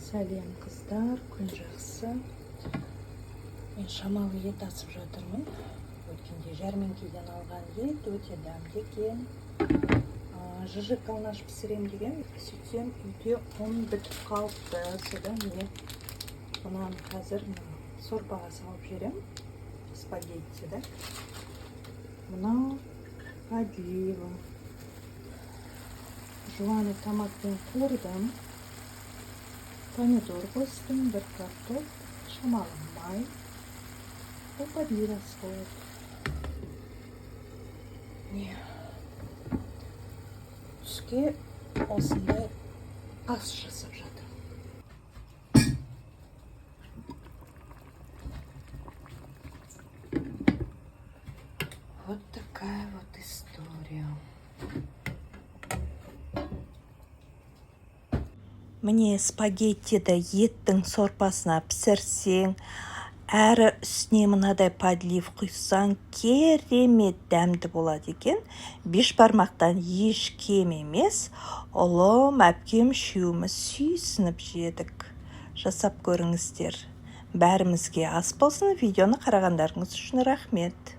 Сәлем қыздар, күн жақсы. Мен шамалы ет асып жатырмын. Өткенде жәрмеңкеден алған ет өте дәмді екен. Жыжық қалнаш пісірем деген. Сөйтсем үйде ұн бітіп қалыпты. Содан міне мұнан қазір сорпаға салып жерем. Спагетти, да? Мынау подлива. Жуаны томатпен қуырдым. Помидор қостым, бір картоп, шамалы май. Бұл подливасы болады. Түске осындай ас жасап жатырмын. Вот такая вот история. Міне спагеттиді еттің сорпасына пісірсең, әрі үстіне мынадай подлив құйсаң, керемет дәмді болады екен. Беш бармақтан еш кем емес. Ұлым, әпкем үшеуміз сүйсініп жедік. Жасап көріңіздер. Бәрімізге ас болсын. Видеоны қарағандарыңыз үшін рахмет.